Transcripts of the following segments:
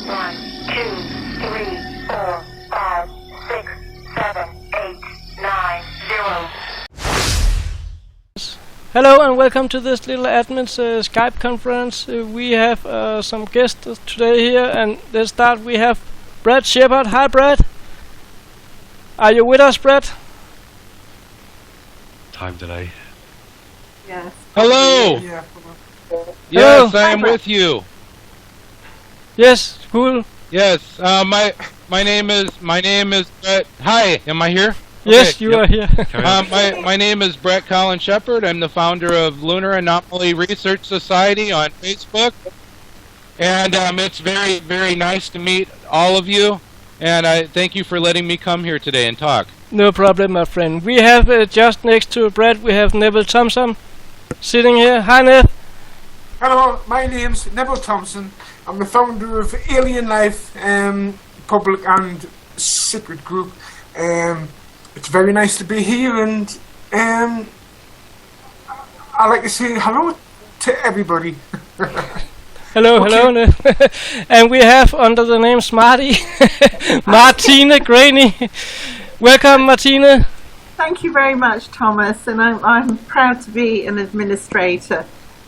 1, 2, 3, 4, 5, 6, 7, 8, 9, 0. Hello and welcome to this little admin's Skype conference. We have some guests today here, and let's start. We have Brett Sheppard. Hi, Brett. Are you with us, Brett? Time delay. Yes. Hello. Yeah. Yes, Hello. I am with you. Yes, cool. Yes. My name is Brett. Hi. Am I here? Yes, Okay, you yep. are here. My name is Brett Colin Sheppard. I'm the founder of Lunar Anomaly Research Society on Facebook, and it's very, very nice to meet all of you. And I thank you for letting me come here today and talk. No problem, my friend. We have just next to Brett, we have Neville Thompson sitting here. Hi, Nev. Hello, my name's Neville Thompson. I'm the founder of Alien Life Public and Secret Group. It's very nice to be here, and I'd like to say hello to everybody. Hello, Okay. hello, Nev. And we have under the name Smarty, Martine Grainey. Welcome, Martine. Thank you very much, Thomas, and I'm proud to be an administrator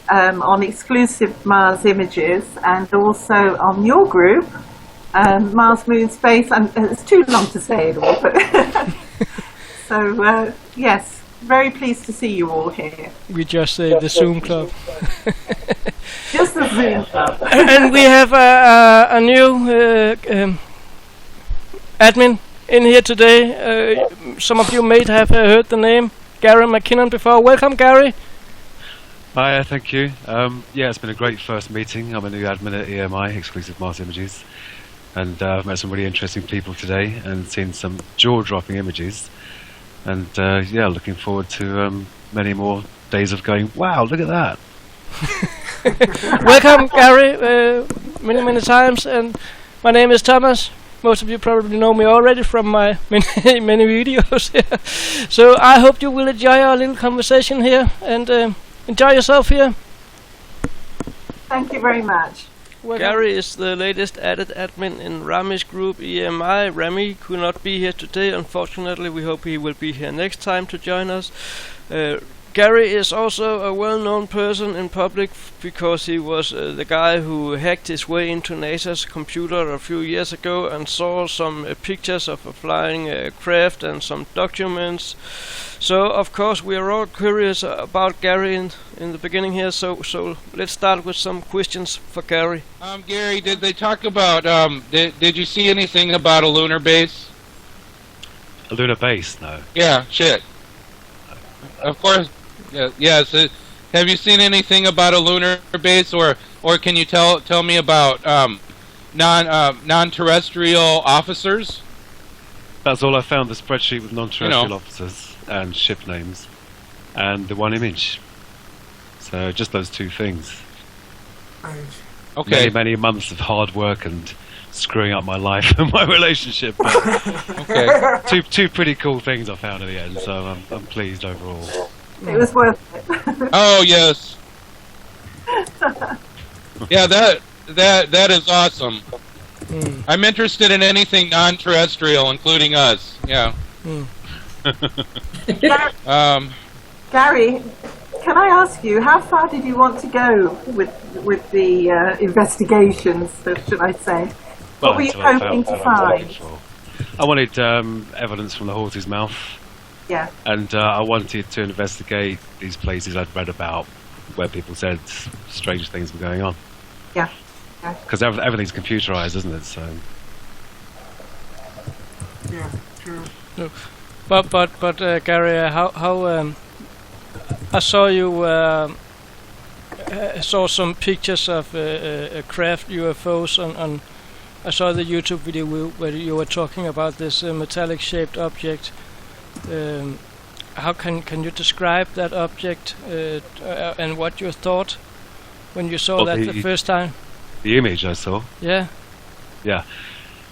on exclusive Mars images and also on your group, Mars, Moon, Space, and it's too long to say it all, but so yes, very pleased to see you all here. We just say the Zoom Club. Just the Zoom Club. And we have a new admin in here today. Some of you may have heard the name Gary Mckinnon before. Welcome, Gary. Hi, thank you. Yeah, it's been a great first meeting. I'm a new admin at EMI, Exclusive Mars Images, and I've met some really interesting people today and seen some jaw-dropping images. And yeah, looking forward to many more days of going, wow, look at that. Welcome, Gary, many times. And my name is Thomas. Most of you probably know me already from my many videos here. So I hope you will enjoy our little conversation here and enjoy yourself here. Thank you very much. Gary is the latest added admin in Rami's group EMI. Rami could not be here today, unfortunately. We hope he will be here next time to join us. Gary is also a well-known person in public because he was the guy who hacked his way into NASA's computer a few years ago and saw some pictures of a flying craft and some documents. So, of course, we are all curious about Gary in the beginning here. So let's start with some questions for Gary. Gary, did they talk about? Did you see anything about a lunar base? A lunar base? No. Yeah, shit. Of course. Yes. Have you seen anything about a lunar base, or can you tell me about non-terrestrial officers? That's all I found, the spreadsheet with non-terrestrial officers and ship names and the one image. So just those two things. Okay. Many months of hard work and screwing up my life and my relationship. But Okay. two pretty cool things I found at the end, so I'm pleased overall. It was worth it. Oh yes. Yeah, that is awesome. I'm interested in anything non-terrestrial, including us. Yeah. Gary, can I ask you, how far did you want to go with the investigations, should I say? What were you hoping to find? I wanted evidence from the horse's mouth. Yeah. And I wanted to investigate these places I'd read about where people said strange things were going on. Yeah. Because everything's computerized, isn't it? So. Yeah, true. No. But Gary, how I saw you saw some pictures of a craft UFOs on. I saw the YouTube video where you were talking about this metallic shaped object. How can you describe that object and what you thought when you saw that the first time? The image I saw? Yeah. Yeah.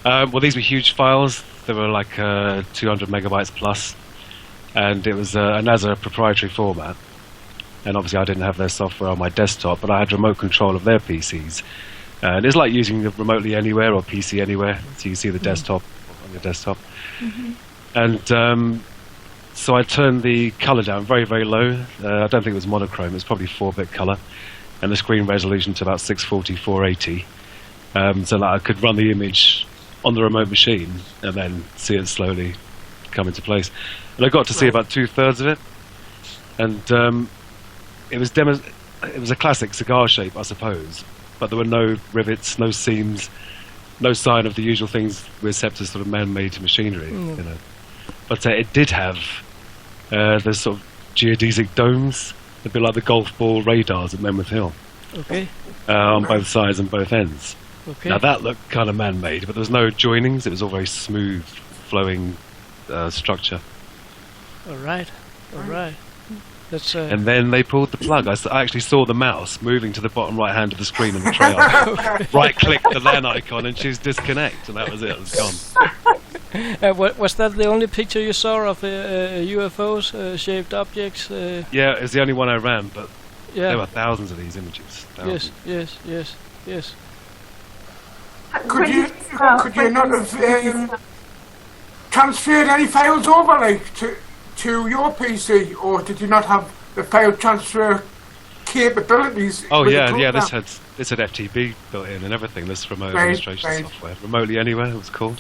Well, these were huge files. They were like 200 megabytes plus. And it was a NASA proprietary format. And obviously I didn't have their software on my desktop, but I had remote control of their PCs. And it's like using the remotely anywhere or PC anywhere, so you see the desktop on your desktop. And so I turned the colour down very, very low. I don't think it was monochrome, it was probably 4-bit colour, and the screen resolution to about 640, 480, so that I could run the image on the remote machine and then see it slowly come into place. And I got to see about 2/3 of it, and it was a classic cigar shape, I suppose, but there were no rivets, no seams, no sign of the usual things we accept as sort of man-made machinery. You know, but it did have those sort of geodesic domes, a bit like the golf ball radars at Menwith Hill. Okay. On both sides and both ends. Okay. Now that looked kind of man-made, but there was no joinings. It was all very smooth, flowing structure. All right. All right. That's. And then they pulled the plug. I actually saw the mouse moving to the bottom right hand of the screen on the tray. Right-click the LAN icon and choose disconnect, and that was it. It was gone. Was that the only picture you saw of UFOs, shaped objects? Yeah, it was the only one I ran, but Yeah. there were thousands of these images. Thousands. Yes. Could you not have transferred any files over, like, to your PC, or did you not have the file transfer capabilities? Oh with the yeah. program? This had FTP built in and everything. This remote Right, administration right. software, remotely anywhere it was called.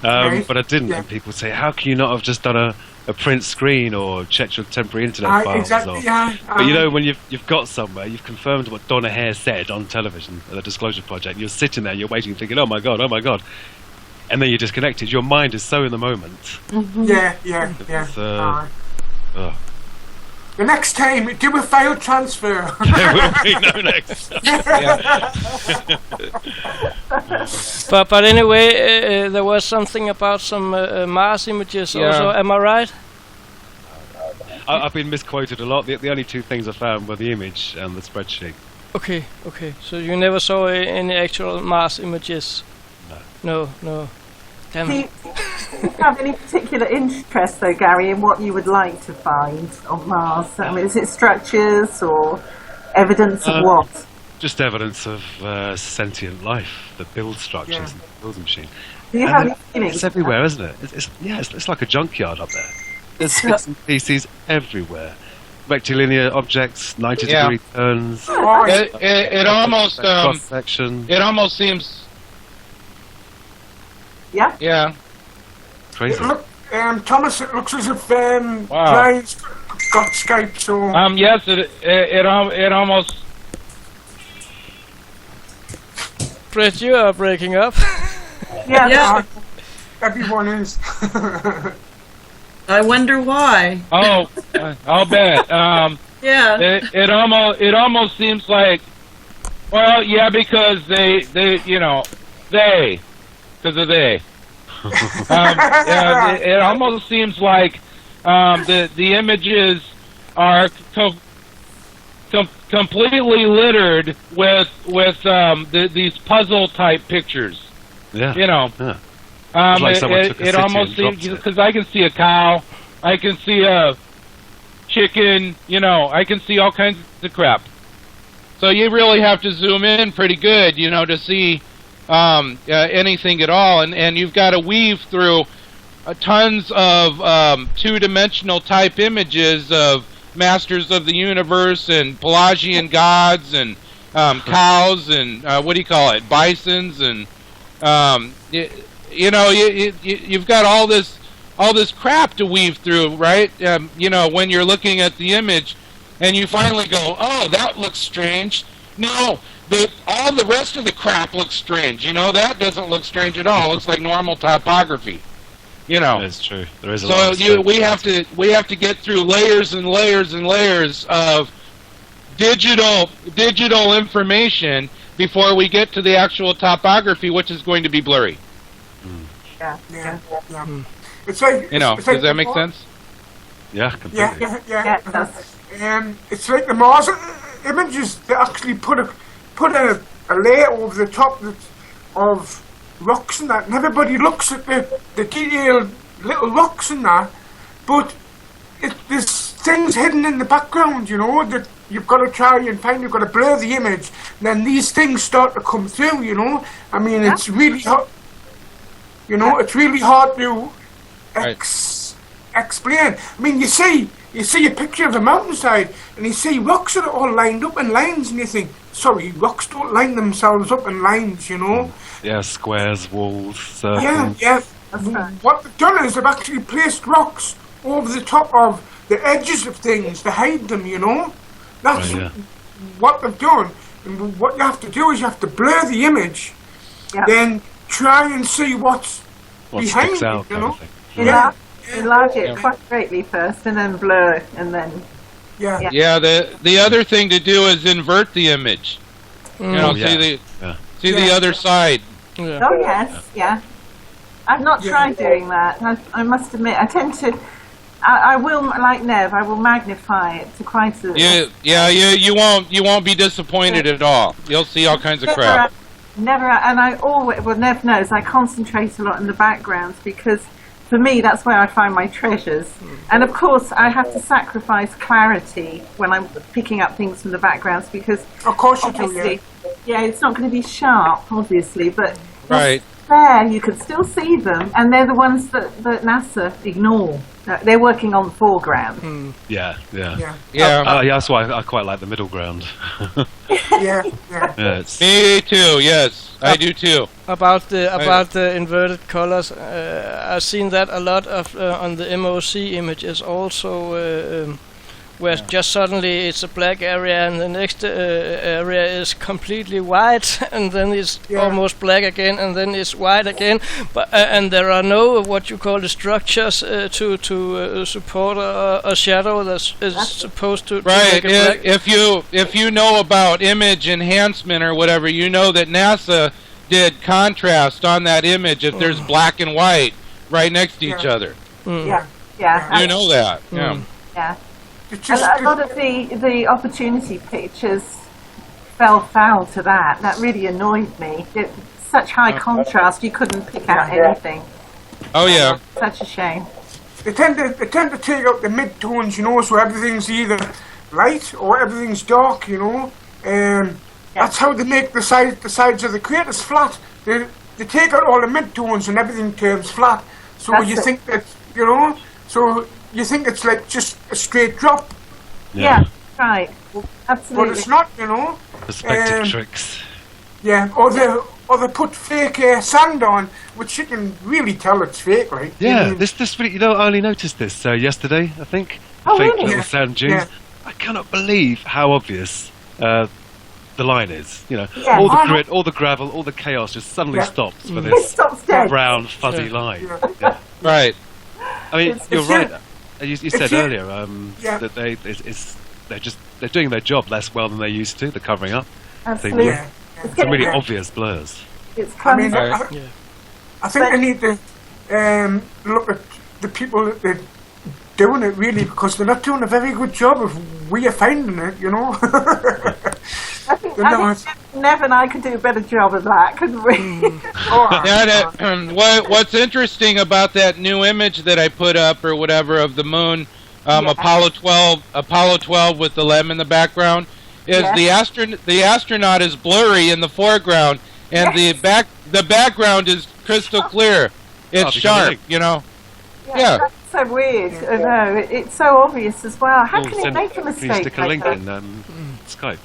Right, But I didn't. yeah. And people say, how can you not have just done a print screen or checked your temporary internet files? Exactly, Or, yeah. but you know, when you've got somewhere, you've confirmed what Donna Hare said on television at the Disclosure Project. You're sitting there, you're waiting, thinking, oh my god, and then you're disconnected. Your mind is so in the moment. Yeah. It's, The next time, do a file transfer. there will be no next. But anyway, there was something about some Mars images also. Am I right? I've been misquoted a lot. The only two things I found were the image and the spreadsheet. Okay. So you never saw any actual Mars images? No. Damn Do it. you have any particular interest, though, Gary, in what you would like to find on Mars? I mean, is it structures or evidence of what? Just evidence of sentient life that builds structures and builds a machine. Do you have any feelings? It's everywhere, isn't it? It's like a junkyard up there. There's bits and pieces everywhere. Rectilinear objects, 90-degree turns, It almost cross section. it almost seems Yeah. Crazy. Thomas, it looks as if Wow. Brian's got Skype, so... yes, it almost. Brett, you are breaking up. Yeah. Everyone is. I wonder why. Oh, I'll bet. Yeah. It almost seems like, well, yeah, because they because of they. It almost seems like the images are completely littered with these puzzle type pictures. Yeah. You know. Yeah. It's like someone took a It city almost and seems, dropped it. because I can see a cow, I can see a chicken, I can see all kinds of crap. So you really have to zoom in pretty good, to see anything at all, and you've got to weave through tons of two-dimensional type images of masters of the universe and Pelagian gods and cows and bisons and you've got all this crap to weave through, right? When you're looking at the image, and you finally go, oh, that looks strange. No, all the rest of the crap looks strange. That doesn't look strange at all. It looks like normal topography. That's true. There is a lot of So we have to get through layers and layers and layers of digital information before we get to the actual topography, which is going to be blurry. Yeah. It's like... Does that make sense? Yeah, completely. Yeah, it does. It's like the Mars images. They actually put a layer over the top of rocks and that, and everybody looks at the detailed little rocks and that, but there's things hidden in the background, that you've got to try and find, you've got to blur the image, then these things start to come through, you know. I mean, it's really hard, you know, it's really hard to explain. I mean, you see a picture of a mountainside, and you see rocks that are all lined up in lines, and you think, sorry, rocks don't line themselves up in lines, you know. Yeah, squares, walls, circles. Yeah. What they've done is they've actually placed rocks over the top of the edges of things to hide them, you know. That's what they've done. And what you have to do is you have to blur the image, then try and see what's behind sticks out, it, you know. Enlarge it quite greatly first, and then blur, and then. Yeah. The other thing to do is invert the image. You know, see the other side. Yeah. Oh yes, I've not tried doing that. I must admit, I tend to. I will, like Nev, I will magnify it to quite a. You won't be disappointed at all. You'll see all kinds of crap. Never, and I always, well, Nev knows, I concentrate a lot in the backgrounds because, for me, that's where I find my treasures. And of course, I have to sacrifice clarity when I'm picking up things from the backgrounds because, of course, you do. Yeah, it's not going to be sharp, obviously, but right there you can still see them, and they're the ones that NASA ignore. They're working on the foreground. Yeah. That's why I quite like the middle ground. Me too. Yes, I do too. About the inverted colors, I've seen that a lot of on the MOC images also. Where just suddenly it's a black area and the next area is completely white and then it's almost black again and then it's white again, but and there are no what you call the structures to support a shadow that's supposed to make it black. If you know about image enhancement or whatever, you know that NASA did contrast on that image if there's black and white right next to each other. Yeah. You know that. Yeah. A lot of the opportunity pictures fell foul to that. That really annoyed me. It's such high contrast, you couldn't pick out anything. Oh yeah. Such a shame. They tend to take out the mid-tones, you know, so everything's either light or everything's dark, you know. That's how they make the sides of the craters flat. They take out all the mid-tones and everything turns flat. So think that, you know, you think it's like just a straight drop. Yeah, right. Absolutely. But it's not, you know. Perspective tricks. Yeah, or they put fake sand on, which you can really tell it's fake, right? Yeah, this really, you know, I only noticed this yesterday, I think. Oh, fake really? little sand dunes. Yeah. I cannot believe how obvious the line is. You know, all the grit, all the gravel, all the chaos just suddenly stops for this brown, fuzzy line. Yeah. Right. I mean, you're right. You said earlier that they're doing their job less well than they used to. They're covering up. Absolutely. Some really obvious blurs. It's I think they need to look at the people that they're doing it really, because they're not doing a very good job of finding it, you know. I think Nev and I could do a better job of that, couldn't we? What's interesting about that new image that I put up or whatever of the moon, Apollo 12 with the LEM in the background, is the astronaut is blurry in the foreground and the background is crystal clear. It's sharp, you know. Yeah. That's so weird. I know. It's so obvious as well. How can it make a mistake? Can you stick a link in Skype?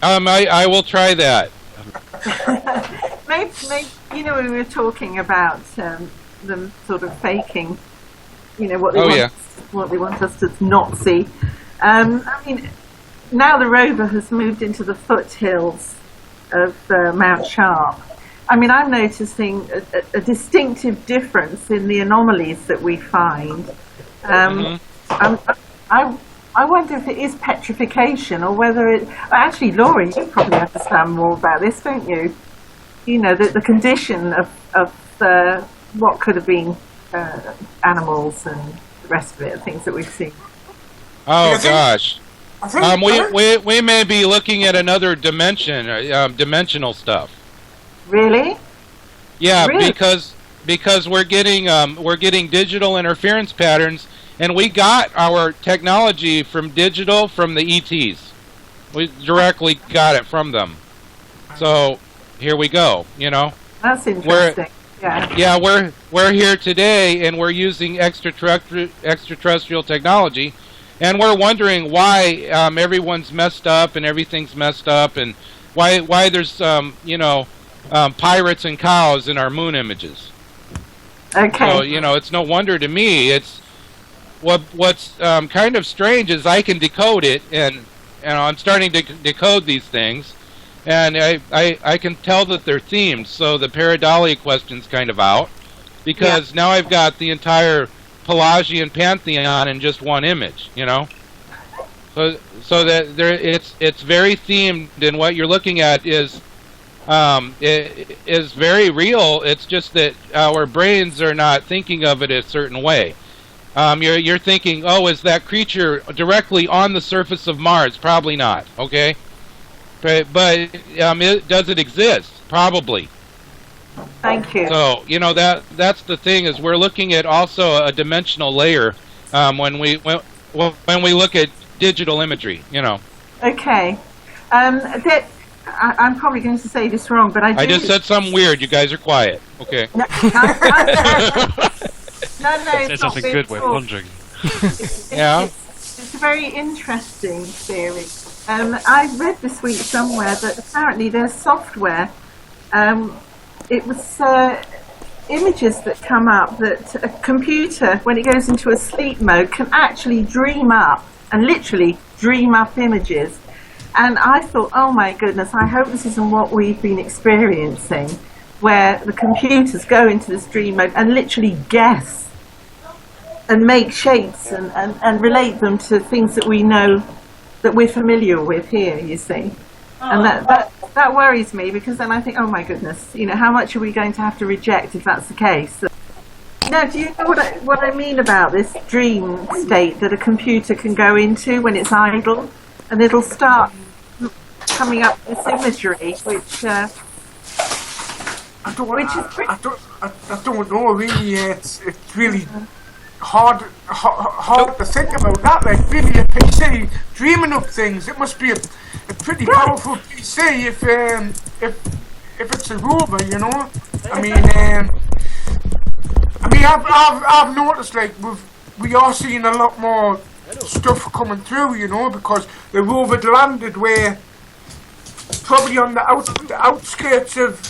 I will try that. Maybe, you know, we were talking about them sort of faking, you know, what they want us to not see. I mean, now the rover has moved into the foothills of Mount Sharp. I mean, I'm noticing a distinctive difference in the anomalies that we find. I wonder if it is petrification or whether it... Actually, Laura, you probably understand more about this, don't you? You know, the condition of what could have been animals and the rest of it, things that we've seen. Oh, gosh. We may be looking at another dimension, dimensional stuff. Really? Yeah, really? because we're getting digital interference patterns And we got our technology from digital from the ETs. We directly got it from them. So here we go, you know. That's interesting. Yeah, we're here today, and we're using extraterrestrial technology, and we're wondering why everyone's messed up and everything's messed up, and why there's you know, pirates and cows in our moon images. Okay. So you know, it's no wonder to me. It's what's kind of strange is I can decode it, and I'm starting to decode these things. And I can tell that they're themed, so the Pareidolia question's kind of out, because now I've got the entire Pelagian pantheon in just one image, you know. So that it's very themed, and what you're looking at is very real. It's just that our brains are not thinking of it a certain way. You're thinking, oh, is that creature directly on the surface of Mars? Probably not. Okay. But does it exist? Probably. Thank you. So you know that's the thing, is we're looking at also a dimensional layer when we look at digital imagery. You know. Okay. I'm probably going to say this wrong, but I just said something weird. You guys are quiet. Okay. No, It's something good. We're pondering. Yeah. It's a very interesting theory. I read this week somewhere that apparently there's software. It was images that come up that a computer, when it goes into a sleep mode, can actually dream up and literally dream up images. And I thought, oh my goodness, I hope this isn't what we've been experiencing, where the computers go into this dream mode and literally guess and make shapes and relate them to things that we know, that we're familiar with here, you see. And that worries me, because then I think, oh my goodness, you know, how much are we going to have to reject if that's the case? Now, do you know what I mean about this dream state that a computer can go into when it's idle, and it'll start coming up with this imagery, which I don't know really. It's really hard to think about that. Like, really, a PC dreaming up things. It must be a pretty powerful PC if it's a rover, you know. I mean, I've noticed, like, we are seeing a lot more stuff coming through, you know, because the rover landed where, probably on the outskirts of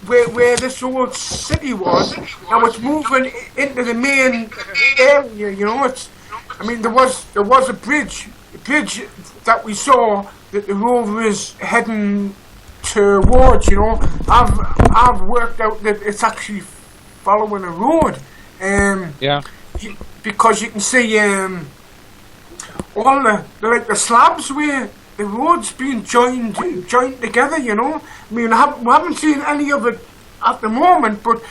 where this old city was. Now it's moving into the main area, you know. There was a bridge that we saw that the rover is heading towards, you know. I've worked out that it's actually following a road. Because you can see all the slabs where the road's being joined together, you know. I mean, we haven't seen any of it at the moment, but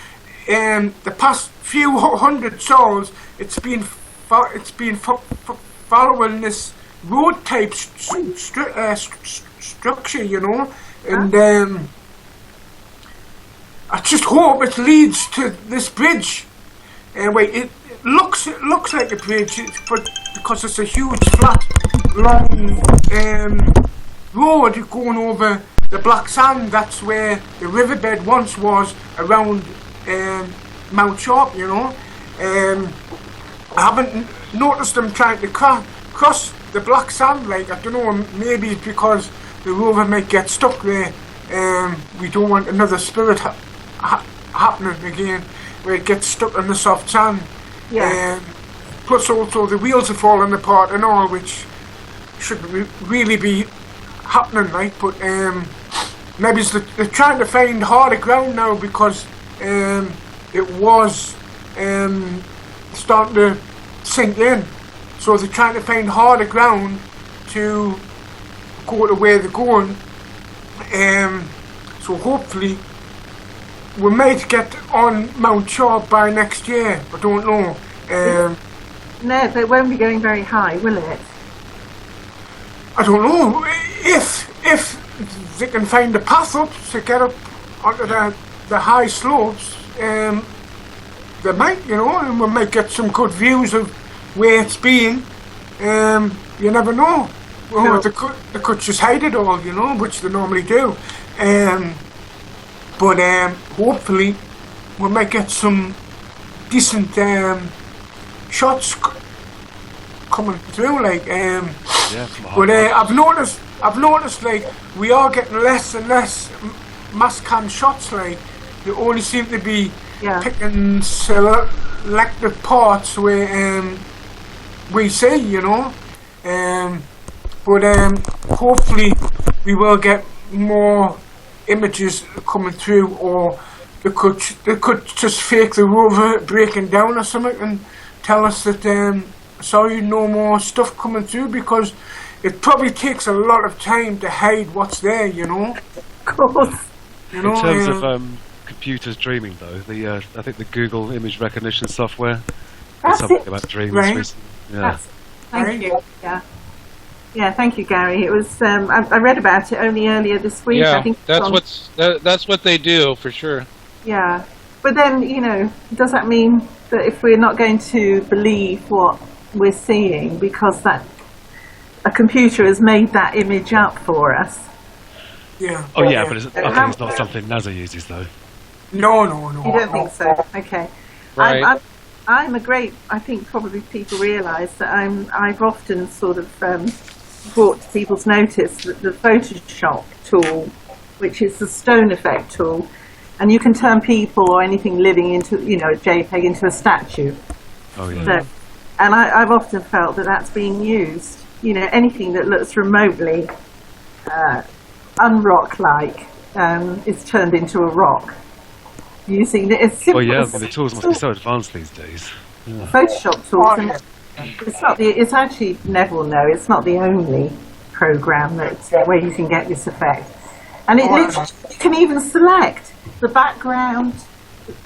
the past few hundred souls, it's been following this road type structure, you know. And I just hope it leads to this bridge. It looks like a bridge, but because it's a huge flat, long road going over the black sand, that's where the riverbed once was around Mount Sharp, you know. I haven't noticed them trying to cross the black sand. Like, I don't know, maybe it's because the rover might get stuck there. We don't want another spirit happening again, where it gets stuck on the soft sand. Yeah. Plus also the wheels are falling apart and all, which should really be happening, right? But maybe they're trying to find harder ground now, because it was starting to sink in. So they're trying to find harder ground to go to where they're going. So hopefully we might get on Mount Sharp by next year. I don't know. No, but it won't be going very high, will it? I don't know. If they can find a path up to get up onto the high slopes, they might, you know, and we might get some good views of where it's been. You never know. Well, they could just hide it all, you know, which they normally do. But hopefully we might get some decent shots coming through, like. But I've noticed, like, we are getting less and less mass cam shots. Like, they only seem to be picking selected parts where we see, you know. But hopefully we will get more images coming through, or they could just fake the rover breaking down or something and tell us that sorry, no more stuff coming through, because it probably takes a lot of time to hide what's there, you know. Of course. You know, in terms of computers dreaming, though, I think the Google image recognition software. That's something it. about dreams. Right. Yeah. Thank you. Yeah, thank you, Gary. It was I read about it only earlier this week. Yeah, I think that's what they do for sure. Yeah, but then, you know, does that mean that if we're not going to believe what we're seeing because that a computer has made that image up for us? Yeah. Oh yeah, but I think it's not something NASA uses, though. No. You don't think so? Okay. Right. I think probably people realise that I've often sort of brought to people's notice that the Photoshop tool, which is the stone effect tool, and you can turn people or anything living into, you know, a JPEG into a statue. Oh yeah. So, and I've often felt that that's being used. You know, anything that looks remotely unrock-like is turned into a rock. Using the Well, yeah, the tools must be so advanced these days. Yeah. Photoshop tools. It's not the. It's actually Neville. No, it's not the only program where you can get this effect. And it literally, you can even select the background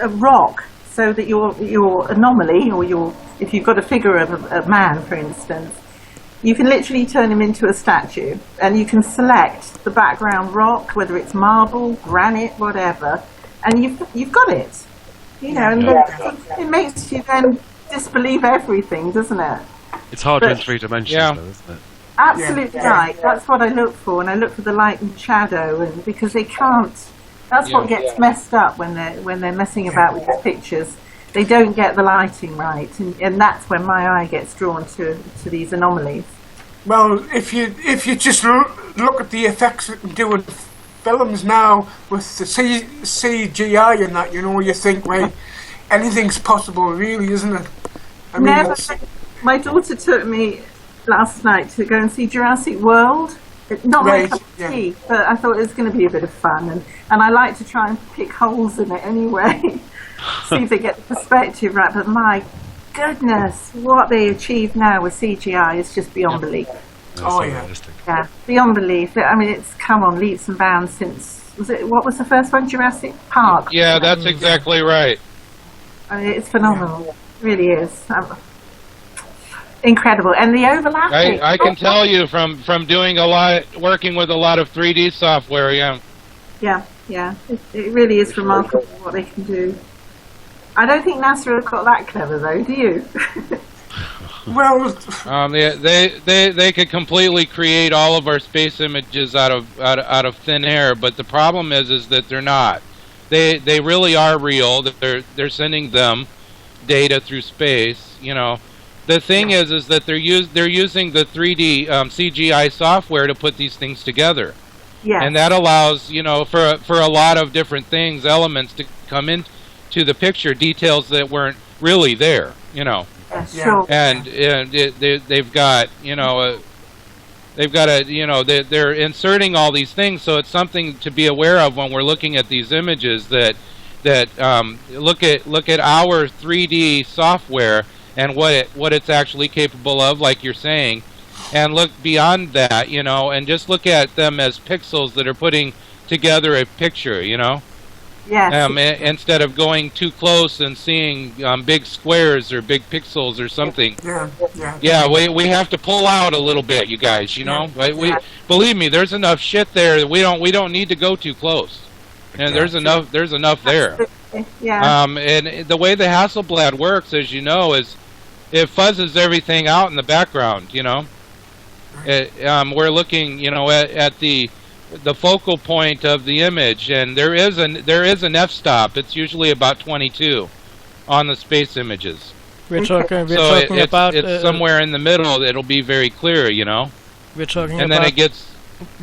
rock, so that your anomaly, or if you've got a figure of a man, for instance, you can literally turn him into a statue, and you can select the background rock, whether it's marble, granite, whatever. And you've got it, you know, and it makes you then disbelieve everything, doesn't it? It's harder in 3 dimensions, though, isn't it? Absolutely right. That's what I look for, and I look for the light and shadow, and because they can't. That's what gets messed up when they're messing about with the pictures. They don't get the lighting right, and that's when my eye gets drawn to these anomalies. Well, if you just look at the effects that can do in films now with the CGI and that, you know, you think, well, anything's possible, really, isn't it? I mean, my daughter took me last night to go and see Jurassic World. Not my cup of tea, but I thought it was going to be a bit of fun, and I like to try and pick holes in it anyway, see if they get the perspective right. But my goodness, what they achieve now with CGI is just beyond belief. Yeah, beyond belief. I mean, it's come on leaps and bounds since, what was the first one, Jurassic Park? Yeah, that's exactly right. I mean, it's phenomenal. It really is. Incredible. And the overlapping. I can tell you from doing working with a lot of 3D software, Yeah. It really is remarkable what they can do. I don't think NASA have got that clever, though, do you? Well, they could completely create all of our space images out of thin air, but the problem is that they're not. They really are real. They're sending them data through space. You know, the thing is that they're using the 3D CGI software to put these things together. Yeah. And that allows, you know, for a lot of different things, elements to come into the picture, details that weren't really there. You know. Sure. And they've got, you know, they're inserting all these things, so it's something to be aware of when we're looking at these images. That look at our 3D software and what it's actually capable of, like you're saying, and look beyond that, you know, and just look at them as pixels that are putting together a picture, you know. Yes. Instead of going too close and seeing big squares or big pixels or something. Yeah. We have to pull out a little bit, you guys. You know, believe me, there's enough shit there. That we don't need to go too close, and there's enough there. Yeah. And the way the Hasselblad works, as you know, is it fuzzes everything out in the background. You know, we're looking, you know, at the focal point of the image, and there is an f-stop. It's usually about 22 on the space images. We're talking about it's somewhere in the middle. It'll be very clear, you know. We're talking and about, then it gets.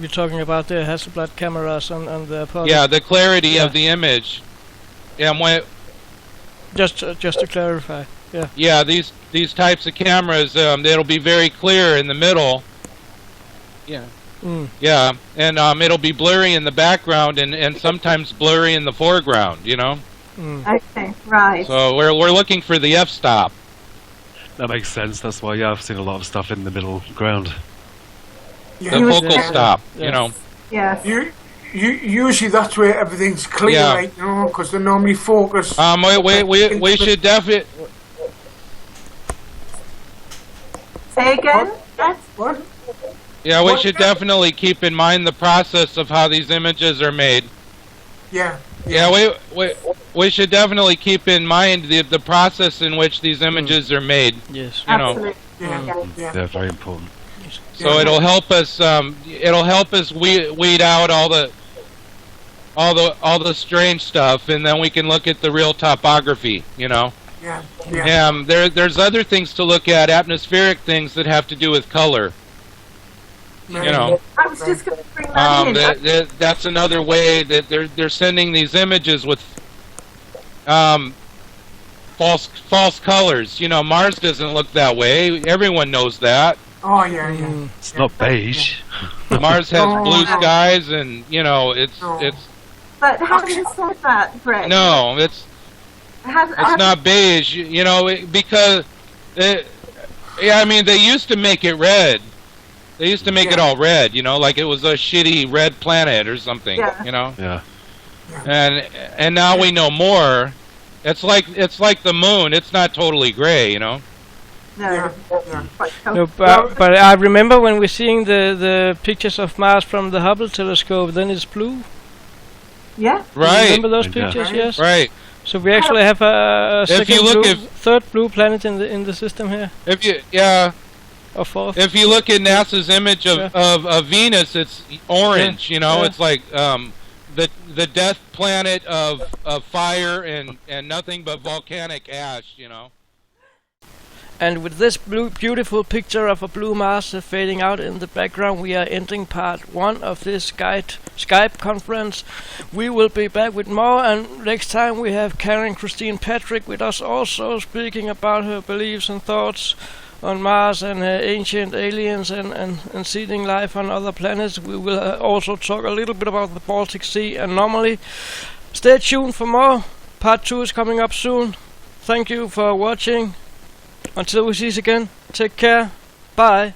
We're talking about the Hasselblad cameras on the Apollo. Yeah, the clarity of the image. Yeah, just to clarify. Yeah. Yeah, these types of cameras, it'll be very clear in the middle. Yeah. Yeah, and it'll be blurry in the background and sometimes blurry in the foreground, you know? Okay, right. So we're looking for the f-stop. That makes sense. That's why, yeah, I've seen a lot of stuff in the middle ground. Yeah. The focal stop, you know? Yes. Usually that's where everything's clear, like, you know, because they normally focus. We should definitely... Say again? What? Yeah, we should definitely keep in mind the process of how these images are made. Yeah. Yeah, we should definitely keep in mind the process in which these images are made. Yes. You know. Absolutely. Yeah. They're very important. So it'll help us. It'll help us weed out all the strange stuff, and then we can look at the real topography. You know. Yeah. There's other things to look at, atmospheric things that have to do with color. You know. I was just going to bring that in. That's another way that they're sending these images with false colors. You know, Mars doesn't look that way. Everyone knows that. Oh yeah. It's not beige. Mars has blue skies, and you know it's. But having said that, Brett. No, it's not beige. You know, because I mean they used to make it red. They used to make it all red, you know, like it was a shitty red planet or something, you know. Yeah. And now we know more. It's like the moon. It's not totally gray, you know. No. No, but I remember when we're seeing the pictures of Mars from the Hubble telescope, then it's blue. Yeah. Right. Remember those pictures? Yes. Right. So we actually have a third blue planet in the system here. Or fourth. If you look at NASA's image of Venus, it's orange. You know, it's like the death planet of fire and nothing but volcanic ash. You know. And with this beautiful picture of a blue Mars fading out in the background, we are ending part 1 of this Skype conference. We will be back with more, and next time we have Karen Christine Patrick with us also, speaking about her beliefs and thoughts on Mars and ancient aliens and seeding life on other planets. We will also talk a little bit about the Baltic Sea anomaly. Stay tuned for more. Part 2 is coming up soon. Thank you for watching. Until we see us again, take care. Bye.